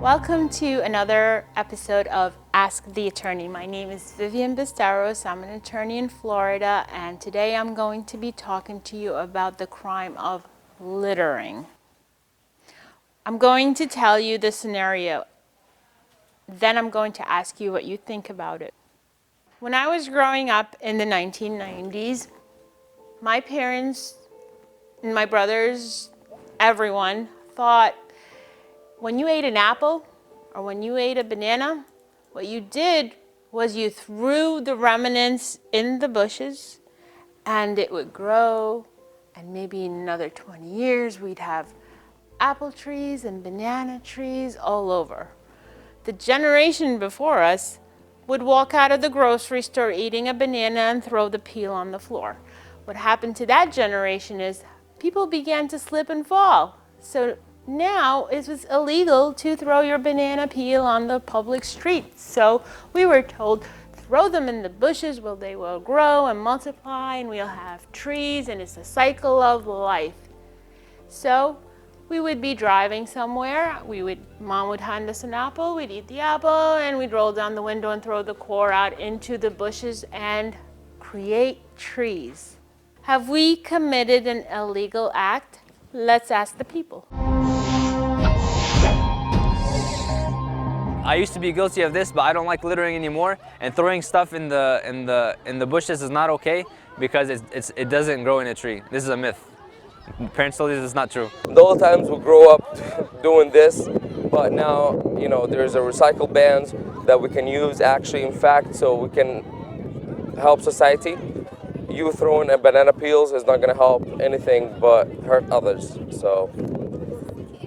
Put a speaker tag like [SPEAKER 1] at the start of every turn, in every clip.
[SPEAKER 1] Welcome to another episode of Ask the Attorney. My name is Vivian Bastawros. I'm an attorney in Florida, and today I'm going to be talking to you about the crime of littering. I'm going to tell you the scenario, then I'm going to ask you what you think about it. When I was growing up in the 1990s, my parents and my brothers, everyone, thought when you ate an apple or when you ate a banana, what you did was you threw the remnants in the bushes and it would grow, and maybe in another 20 years we'd have apple trees and banana trees all over. The generation before us would walk out of the grocery store eating a banana and throw the peel on the floor. What happened to that generation is people began to slip and fall. So now it was illegal to throw your banana peel on the public street. So we were told, throw them in the bushes where they will grow and multiply and we'll have trees, and it's a cycle of life. So we would be driving somewhere, Mom would hand us an apple, we'd eat the apple, and we'd roll down the window and throw the core out into the bushes and create trees. Have we committed an illegal act? Let's ask the people.
[SPEAKER 2] I used to be guilty of this, but I don't like littering anymore. And throwing stuff in the bushes is not okay because it doesn't grow in a tree. This is a myth. Parents told you this is not true.
[SPEAKER 3] The old times we grow up doing this, but now there's a recycle bans that we can use actually, in fact, so we can help society. You throwing a banana peels is not going to help anything but hurt others. So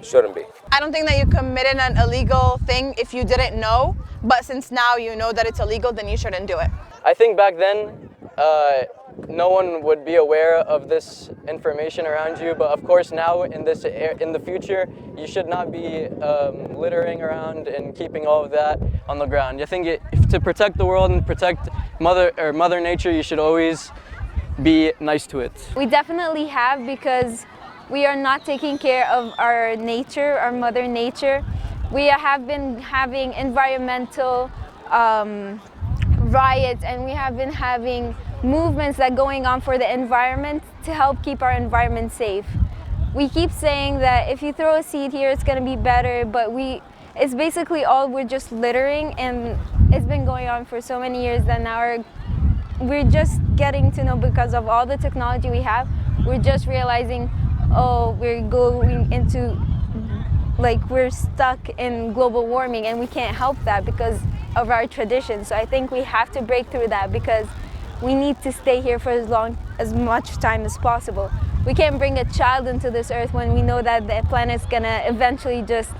[SPEAKER 3] shouldn't be.
[SPEAKER 4] I don't think that you committed an illegal thing if you didn't know, but since now you know that it's illegal, then you shouldn't do it.
[SPEAKER 5] I think back then, no one would be aware of this information around you, but of course now in the future, you should not be littering around and keeping all of that on the ground. I think to protect the world and protect Mother Nature, you should always be nice to it.
[SPEAKER 6] We definitely have, because we are not taking care of our nature, our Mother Nature. We have been having environmental riots, and we have been having movements that are going on for the environment to help keep our environment safe. We keep saying that if you throw a seed here, it's going to be better, but it's basically we're just littering, and it's been going on for so many years that now we're just getting to know, because of all the technology we have, we're just realizing, we're going into, we're stuck in global warming, and we can't help that because of our traditions. So I think we have to break through that, because we need to stay here for as much time as possible. We can't bring a child into this earth when we know that the planet's gonna eventually just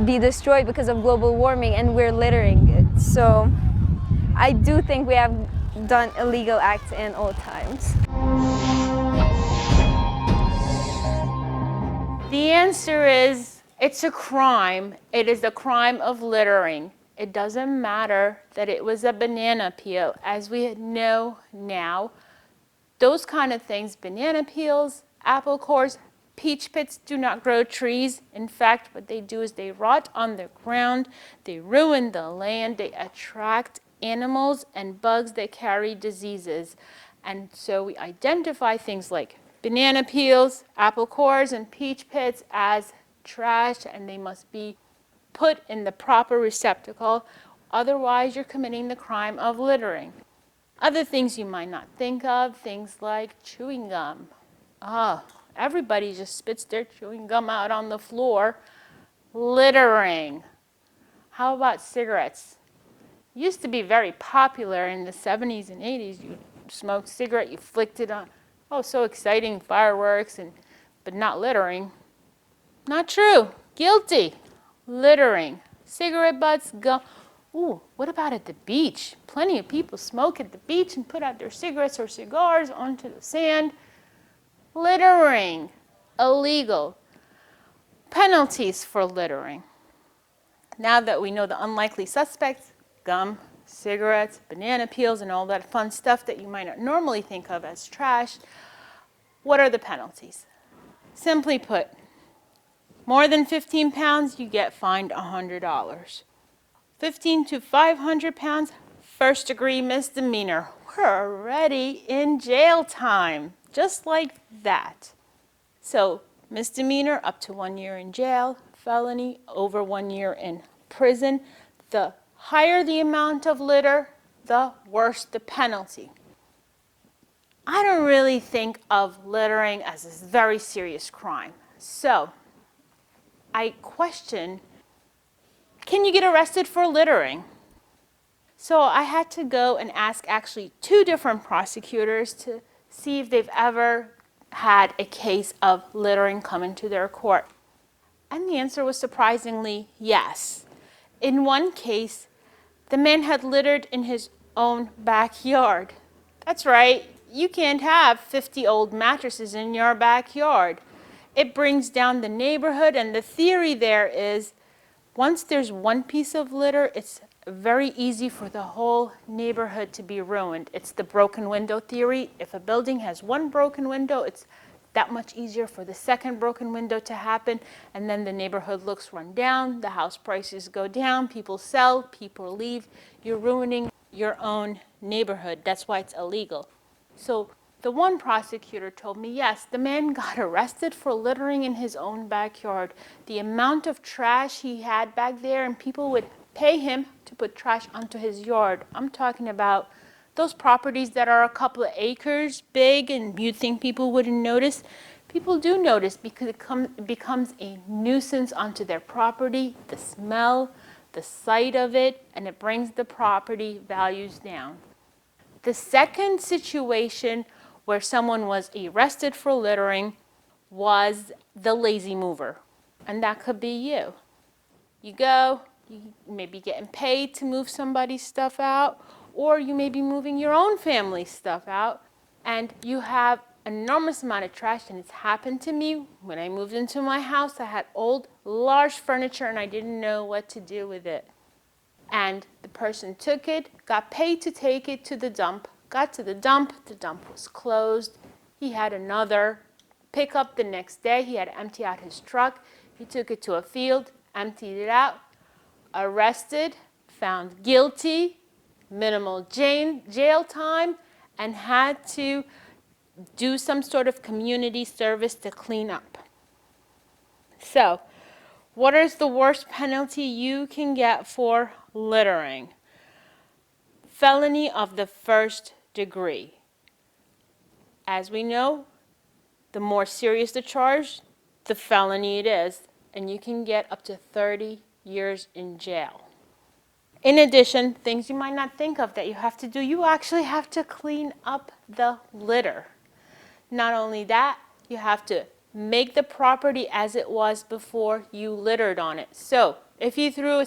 [SPEAKER 6] be destroyed because of global warming, and we're littering it. So I do think we have done illegal acts in all times.
[SPEAKER 1] The answer is, it's a crime. It is a crime of littering. It doesn't matter that it was a banana peel. As we know now, those kind of things, banana peels, apple cores, peach pits do not grow trees. In fact, what they do is they rot on the ground, they ruin the land, they attract animals and bugs that carry diseases. And so we identify things like banana peels, apple cores, and peach pits as trash, and they must be put in the proper receptacle. Otherwise, you're committing the crime of littering. Other things you might not think of, things like chewing gum. Everybody just spits their chewing gum out on the floor. Littering. How about cigarettes? Used to be very popular in the 70s and 80s. You smoked a cigarette, you flicked it on. Oh, so exciting, fireworks, but not littering. Not true. Guilty. Littering. Cigarette butts, gum. Ooh, what about at the beach? Plenty of people smoke at the beach and put out their cigarettes or cigars onto the sand. Littering. Illegal. Penalties for littering. Now that we know the unlikely suspects, gum, cigarettes, banana peels, and all that fun stuff that you might not normally think of as trash, what are the penalties? Simply put, More than 15 pounds, you get fined $100. 15 to 500 pounds, first degree misdemeanor. We're already in jail time, just like that. So misdemeanor, up to 1 year in jail. Felony, over 1 year in prison. The higher the amount of litter, the worse the penalty. I don't really think of littering as a very serious crime. So I question, can you get arrested for littering? So I had to go and ask actually 2 different prosecutors to see if they've ever had a case of littering come into their court. And the answer was surprisingly yes. In one case, the man had littered in his own backyard. That's right, you can't have 50 old mattresses in your backyard. It brings down the neighborhood, and the theory there is once there's one piece of litter, it's very easy for the whole neighborhood to be ruined. It's the broken window theory. If a building has one broken window, it's that much easier for the second broken window to happen, and then the neighborhood looks run down, the house prices go down, people sell, people leave. You're ruining your own neighborhood. That's why it's illegal. So the one prosecutor told me, yes, the man got arrested for littering in his own backyard. The amount of trash he had back there, and people would pay him to put trash onto his yard. I'm talking about those properties that are a couple of acres big and you think people wouldn't notice. People do notice because it becomes a nuisance onto their property, the smell, the sight of it, and it brings the property values down. The second situation where someone was arrested for littering was the lazy mover, and that could be you. You go, you may be getting paid to move somebody's stuff out, or you may be moving your own family's stuff out, and you have an enormous amount of trash. And it's happened to me when I moved into my house. I had old, large furniture, and I didn't know what to do with it. And the person took it, got paid to take it to the dump, got to the dump was closed. He had another pickup the next day. He had to empty out his truck. He took it to a field, emptied it out, arrested, found guilty, minimal jail time, and had to do some sort of community service to clean up. So, what is the worst penalty you can get for littering? Felony of the first degree. As we know, the more serious the charge, the felony it is, and you can get up to 30 years in jail. In addition, things you might not think of that you have to do, you actually have to clean up the litter. Not only that, you have to make the property as it was before you littered on it. So if you threw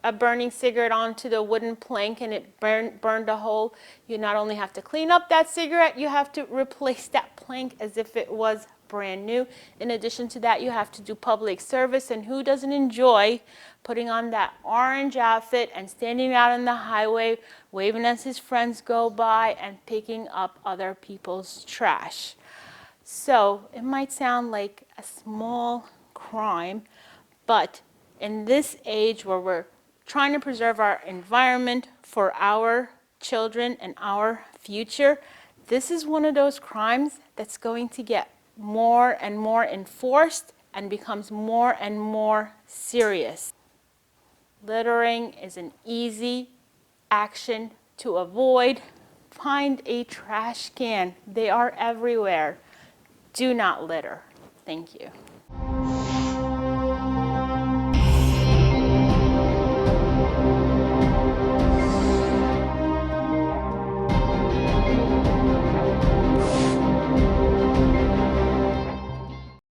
[SPEAKER 1] a burning cigarette onto the wooden plank and it burned a hole, you not only have to clean up that cigarette, you have to replace that plank as if it was brand new. In addition to that, you have to do public service, and who doesn't enjoy putting on that orange outfit and standing out on the highway, waving as his friends go by and picking up other people's trash? So it might sound like a small crime, but in this age where we're trying to preserve our environment for our children and our future, this is one of those crimes that's going to get more and more enforced and becomes more and more serious. Littering is an easy action to avoid. Find a trash can. They are everywhere. Do not litter. Thank you.